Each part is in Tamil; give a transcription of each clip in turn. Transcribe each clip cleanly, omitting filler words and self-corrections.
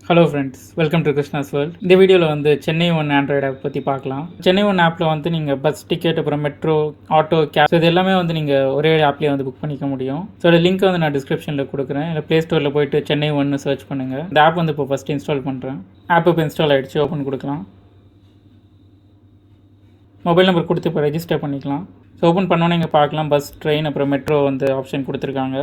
Hello friends, welcome to Krishna's world. இந்த வீடியோவில் வந்து சென்னை ஒன் ஆண்ட்ராய்டு ஆப் பற்றி பார்க்கலாம். சென்னை ஒன் ஆப்பில் வந்து நீங்கள் பஸ் டிக்கெட், அப்புறம் மெட்ரோ, ஆட்டோ, கேப், இது எல்லாமே வந்து நீங்கள் ஒரே ஆப்லேயே வந்து புக் பண்ணிக்க முடியும். ஸோ அதோட லிங்க் வந்து நான் டிஸ்கிரிப்ஷனில் கொடுக்குறேன். இல்லை ப்ளே ஸ்டோரில் போய்ட்டு சென்னை ஒன்னு சர்ச் பண்ணுங்கள். இந்த ஆப் வந்து இப்போ ஃபஸ்ட்டு இன்ஸ்டால் பண்ணுறேன். ஆப் இப்போ இன்ஸ்டால் ஆகிடுச்சு. ஓப்பன் கொடுக்கலாம். மொபைல் நம்பர் கொடுத்து இப்போ ரெஜிஸ்டர் பண்ணிக்கலாம். ஸோ ஓப்பன் பண்ணோன்னே இங்கே பார்க்கலாம் பஸ், ட்ரெயின், அப்புறம் மெட்ரோ வந்து ஆப்ஷன் கொடுத்துருக்காங்க.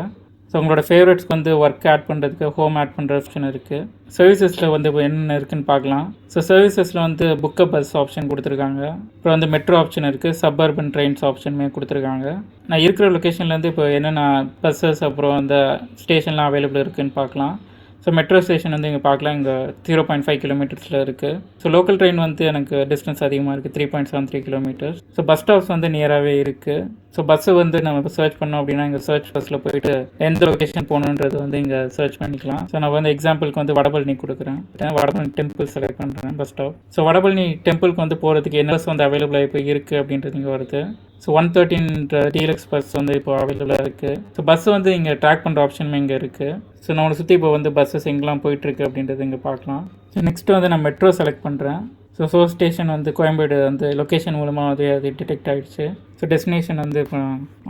ஸோ உங்களோட ஃபேவரட்ஸ்க்கு வந்து ஒர்க் ஆட் பண்ணுறதுக்கு, ஹோம் ஆட் பண்ணுற ஆப்ஷன் இருக்குது. சர்வீசஸில் வந்து இப்போ என்னென்ன இருக்குதுன்னு பார்க்கலாம். ஸோ சர்வீசஸில் வந்து புக் அ பஸ் ஆப்ஷன் கொடுத்துருக்காங்க. அப்புறம் வந்து மெட்ரோ ஆப்ஷன் இருக்குது. சப்அர்பன் ட்ரெயின்ஸ் ஆப்ஷனுமே கொடுத்துருக்காங்க. நான் இருக்கிற லொக்கேஷன்லேருந்து இப்போ என்னென்ன பஸ்ஸஸ் அப்புறம் அந்த ஸ்டேஷன்லாம் அவைலபிள் இருக்குதுன்னு பார்க்கலாம். ஸோ மெட்ரோ ஸ்டேஷன் வந்து இங்கே பார்க்கலாம். இங்கே 0.5 கிலோமீட்டர்ஸில் இருக்குது. ஸோ லோக்கல் ட்ரெயின் வந்து எனக்கு டிஸ்டன்ஸ் அதிகமாக இருக்குது, 3.73 கிலோமீட்டர்ஸ். ஸோ பஸ் ஸ்டாப்ஸ் வந்து நியராகவே இருக்குது. ஸோ பஸ்ஸு வந்து நம்ம இப்போ சர்ச் பண்ணோம் அப்படின்னா இங்கே சர்ச் பஸ்ஸில் போயிட்டு எந்த லொக்கேஷன் போகணுன்றது வந்து இங்கே சர்ச் பண்ணிக்கலாம். ஸோ நான் வந்து எக்ஸாம்பிளுக்கு வந்து வடபழனி கொடுக்குறேன். வடபழனி டெம்பிள் செலக்ட் பண்ணுறேன் பஸ் ஸ்டாப். ஸோ வடபழனி டெம்பிளுக்கு வந்து போகிறதுக்கு என்ன பஸ் வந்து அவைலபிளாக இப்போ இருக்குது அப்படின்றது இங்கே வருது. ஸோ 113 டீலக்ஸ் பஸ் வந்து இப்போ அவைலபிளாக இருக்குது. ஸோ பஸ் வந்து இங்கே ட்ராக் பண்ணுற ஆப்ஷனுமே இங்கே இருக்குது. ஸோ நம்மளை சுற்றி இப்போ வந்து பஸ்ஸஸ் எங்கெல்லாம் போயிட்டுருக்கு அப்படின்றது இங்கே பார்க்கலாம். ஸோ நெக்ஸ்ட்டு வந்து நான் மெட்ரோ செலக்ட் பண்ணுறேன். ஸோ சோர்ஸ் ஸ்டேஷன் வந்து கோயம்பேடு வந்து லொக்கேஷன் மூலமாக அது டிடெக்ட் ஆகிடுச்சு. ஸோ டெஸ்டினேஷன் வந்து இப்போ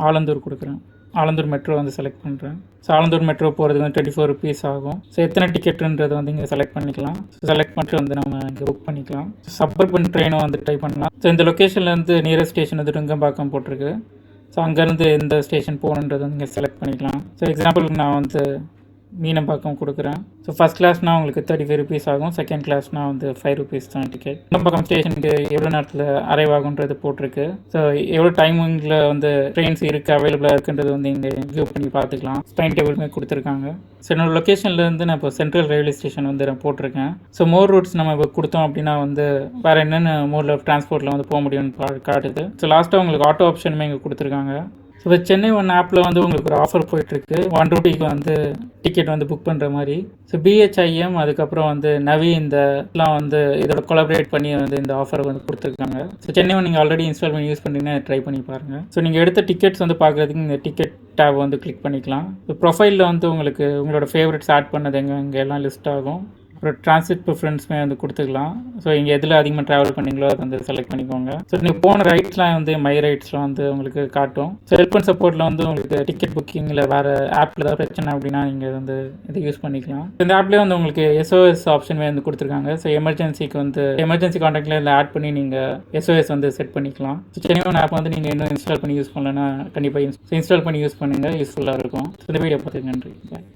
ஆலந்தூர் கொடுக்குறேன். ஆலந்தூர் மெட்ரோ வந்து செலக்ட் பண்ணுறேன். ஸோ ஆலந்தூர் மெட்ரோ போகிறது வந்து 24 rupees ஆகும். ஸோ எத்தனை டிக்கெட்டுன்றது வந்து இங்கே செலக்ட் பண்ணிக்கலாம். ஸோ செலக்ட் பண்ணிட்டு வந்து நம்ம இங்கே புக் பண்ணிக்கலாம். சப்பர்பன் ட்ரெயினும் வந்து ட்ரை பண்ணலாம். ஸோ இந்த லொக்கேஷன்லேருந்து நியரஸ்ட் ஸ்டேஷன் வந்து நுங்கம்பாக்கம் போட்டிருக்கு. ஸோ அங்கேருந்து எந்த ஸ்டேஷன் போகணுன்றது வந்து இங்கே செலக்ட் பண்ணிக்கலாம். ஸோ எக்ஸாம்பிளுக்கு நான் வந்து மீனம்பாக்கம் கொடுக்குறேன். ஸோ ஃபஸ்ட் கிளாஸ்னால் உங்களுக்கு 35 rupees ஆகும். செகண்ட் கிளாஸ்னால் வந்து 5 rupees தான் டிக்கெட். மீனம்பாக்கம் ஸ்டேஷனுக்கு எவ்வளோ நேரத்தில் அரைவ் ஆகுன்றது போட்டிருக்கு. ஸோ எவ்வளோ டைமிங்கில் வந்து ட்ரெயின்ஸ் இருக்குது, அவைலபிளாக இருக்குன்றது வந்து இங்கே வியூ பண்ணி பார்த்துக்கலாம். டைம் டேபிளுமே கொடுத்துருக்காங்க. ஸோ என்னோட லொக்கேஷன்லேருந்து நான் இப்போ சென்ட்ரல் ரயில்வே ஸ்டேஷன் வந்து நான் போட்டிருக்கேன். ஸோ மோர் ரூட்ஸ் நம்ம இப்போ கொடுத்தோம் அப்படின்னா வந்து வேறு என்னென்ன மோட் ஆஃப் டிரான்ஸ்போர்ட்டில் வந்து போக முடியும்னு காட்டுது. ஸோ லாஸ்ட்டாக உங்களுக்கு ஆட்டோ ஆப்ஷனுமே இங்கே கொடுத்துருக்காங்க. ஸோ இப்போ சென்னை ஒன் ஆப்பில் வந்து உங்களுக்கு ஒரு ஆஃபர் போயிட்டுருக்கு. 1 rupeeக்கு வந்து டிக்கெட் வந்து புக் பண்ணுற மாதிரி. ஸோ பிஹெச்ஐஎம் அதுக்கப்புறம் வந்து நவி இந்தலாம் வந்து இதோட கொலாபரேட் பண்ணி வந்து இந்த ஆஃபரை வந்து கொடுத்துருக்காங்க. ஸோ சென்னை ஒன் நீங்கள் ஆல்ரெடி இன்ஸ்டால் பண்ணி யூஸ் பண்ணிங்கன்னா ட்ரை பண்ணி பாருங்கள். ஸோ நீங்கள் எடுத்த டிக்கெட்ஸ் வந்து பார்க்குறதுக்கு இந்த டிக்கெட் டேப் வந்து கிளிக் பண்ணிக்கலாம். இப்போ ப்ரொஃபைலில் வந்து உங்களுக்கு உங்களோட ஃபேவரட்ஸ் ஆட் பண்ணது இங்கே எல்லாம் லிஸ்ட் ஆகும். அப்புறம் டிரான்சிட் ப்ரிஃபரன்ஸுமே வந்து கொடுத்துக்கலாம். ஸோ இங்கே எதில் அதிகமாக ட்ராவல் பண்ணிங்களோ அதை வந்து செலக்ட் பண்ணிக்கோங்க. ஸோ நீங்கள் போன ரைட்ஸ்லாம் வந்து மை ரைட்ஸில் வந்து உங்களுக்கு காட்டும். ஸோ ஹெல்ப் அண்ட் சப்போர்ட்டில் வந்து உங்களுக்கு டிக்கெட் புக்கிங்கில் வேறு ஆப்பில் ஏதாவது பிரச்சனை அப்படின்னா நீங்கள் வந்து இதை யூஸ் பண்ணிக்கலாம். இந்த ஆப்லேயே வந்து உங்களுக்கு எஸ்ஓஎஸ் ஆப்ஷனுமே வந்து கொடுத்துருக்காங்க. ஸோ எமர்ஜென்சிக்கு வந்து எமர்ஜென்சி கான்டாக்டில் இதில் ஆட் பண்ணி நீங்கள் எஸ்ஓஎஸ் வந்து செட் பண்ணிக்கலாம். ஸோ சென்னை ஒன் ஆப் வந்து நீங்கள் இன்னும் இன்ஸ்டால் பண்ணி யூஸ் பண்ணலன்னா கண்டிப்பாக இன்ஸ்டால் பண்ணி யூஸ் பண்ணுங்கள். யூஸ்ஃபுல்லாக இருக்கும். இந்த வீடியோ பார்த்துக்கு நன்றி. பாய்.